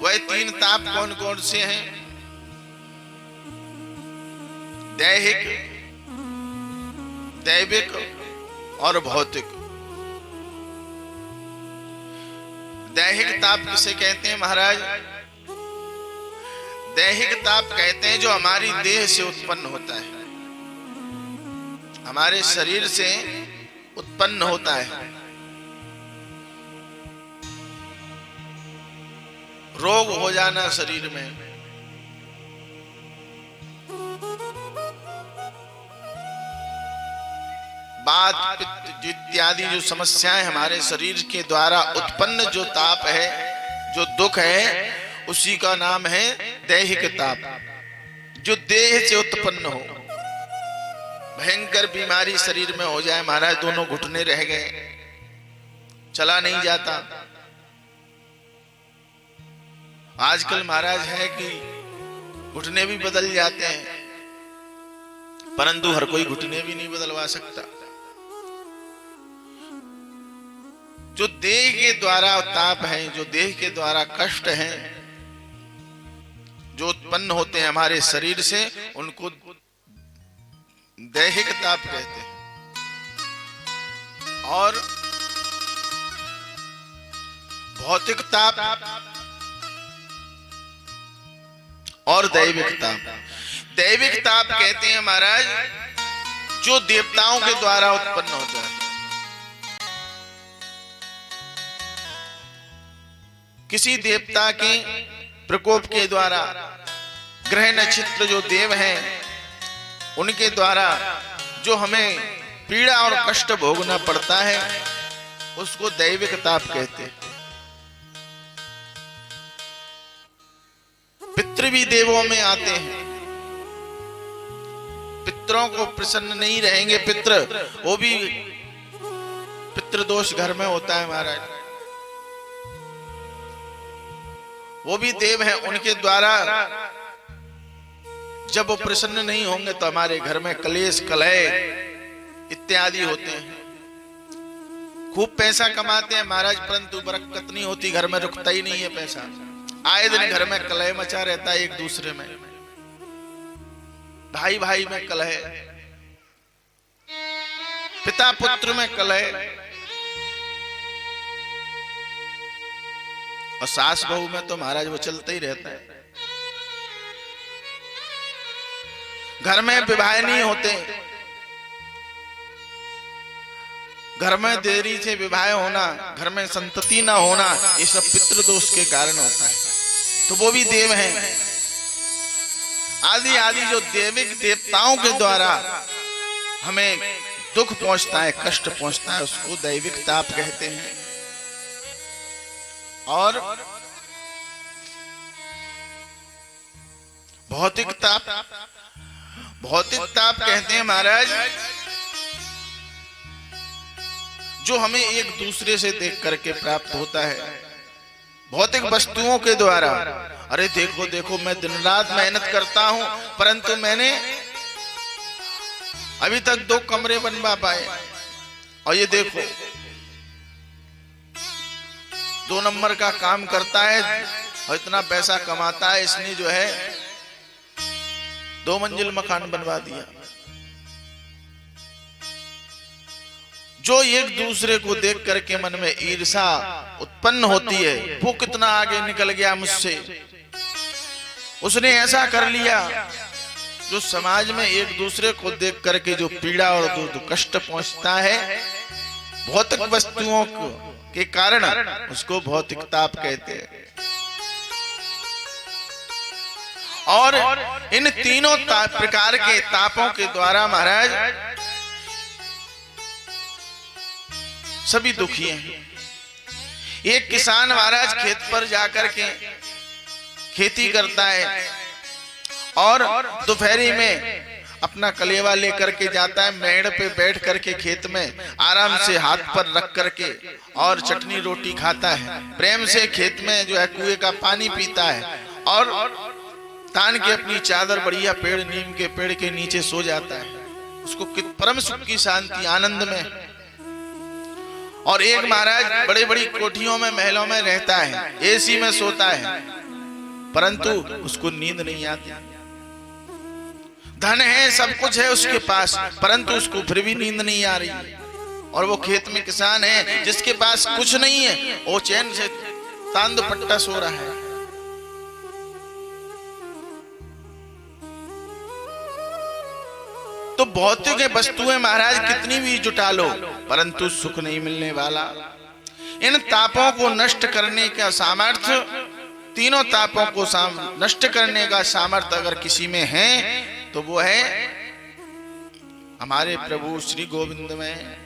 वह तीन ताप कौन कौन से हैं? दैहिक, दैविक और भौतिक। दैहिक ताप किसे कहते हैं महाराज? दैहिक ताप कहते हैं जो हमारी देह से उत्पन्न होता है, हमारे शरीर से उत्पन्न होता है। रोग हो जाना शरीर में, बात पित्त इत्यादि जो समस्याएं हमारे शरीर के द्वारा उत्पन्न जो ताप है, जो दुख है, उसी का नाम है दैहिक ताप। जो देह से उत्पन्न हो, भयंकर बीमारी शरीर में हो जाए, महाराज दोनों घुटने रह गए, चला नहीं जाता। आजकल महाराज है कि घुटने भी बदल जाते हैं, परंतु हर कोई घुटने भी नहीं बदलवा सकता। जो देह के द्वारा ताप है, जो देह के द्वारा कष्ट हैं, जो उत्पन्न होते हैं हमारे शरीर से, उनको दैहिक ताप कहते हैं। और भौतिक ताप और दैविक ताप। दैविक ताप कहते हैं महाराज जो देवताओं के द्वारा उत्पन्न होता है। किसी देवता के प्रकोप के द्वारा, ग्रह नक्षत्र जो देव हैं उनके द्वारा जो हमें पीड़ा और कष्ट भोगना पड़ता है, उसको दैविक ताप कहते हैं। पितृ भी देवों में आते हैं। पितरों को प्रसन्न नहीं रहेंगे पितृ, वो भी पितृदोष घर में होता है महाराज, वो भी देव हैं। उनके द्वारा जब वो प्रसन्न नहीं होंगे तो हमारे घर में कलेश कलह इत्यादि होते हैं। खूब पैसा कमाते हैं महाराज, परंतु बरकत नहीं होती, घर में रुकता ही नहीं है पैसा। आए दिन घर में कलह मचा रहता है, एक दूसरे में, भाई भाई में कलह, पिता पुत्र में कलह, और सास बहू में तो महाराज वो चलता ही रहता है। घर में विवाह नहीं होते, घर में देरी से विवाह होना, घर में संतति ना होना, ये सब पितृदोष के कारण होता है। तो वो भी देव हैं। आदि आदि जो देविक देवताओं के द्वारा हमें दुख पहुंचता है, कष्ट पहुंचता है, उसको दैविक ताप कहते हैं। और भौतिक ताप, भौतिक ताप कहते हैं महाराज जो हमें एक दूसरे से देख करके प्राप्त होता है, भौतिक वस्तुओं के द्वारा। अरे देखो देखो, मैं दिन रात मेहनत करता हूं, परंतु मैंने अभी तक 2 कमरे बनवा पाए, और ये देखो 2 नंबर का काम करता है और इतना पैसा कमाता है, इसने जो है 2 मंजिल मकान बनवा दिया। जो एक दूसरे को देख करके मन में ईर्षा उत्पन्न होती है, वो कितना आगे निकल गया मुझसे, उसने ऐसा कर लिया। जो समाज में एक दूसरे को देख करके जो पीड़ा और जो कष्ट पहुंचता है भौतिक वस्तुओं के कारण, उसको भौतिक ताप कहते हैं। और इन तीनों प्रकार के तापों के द्वारा महाराज सभी दुखी हैं। एक किसान महाराज खेत पर जाकर के खेती करता है और दोपहरी में अपना कलेवा लेकर के जाता है, मेड़ पे बैठ करके खेत में आराम से हाथ पर रख करके और चटनी रोटी खाता है, प्रेम से खेत में जो है कुएं का पानी पीता है और तान के अपनी चादर बढ़िया पेड़, नीम के पेड़ के नीचे सो जाता है। उसको परम सुख की शांति, आनंद में। और एक महाराज बड़ी बड़ी कोठियों में, महलों में रहता है, एसी में सोता है, परंतु उसको नींद नहीं आती। धन है, सब कुछ है उसके पास, परंतु उसको फिर भी नींद नहीं आ रही। और वो खेत में किसान है जिसके पास कुछ नहीं है, वो चैन से तांद पट्टा सो रहा है। तो भौतिक वस्तुएं महाराज कितनी भी जुटा लो, परंतु सुख नहीं मिलने वाला। इन तापों को नष्ट करने का सामर्थ्य, तीनों तापों को नष्ट करने का सामर्थ्य अगर किसी में है तो वो है हमारे प्रभु श्री गोविंद में।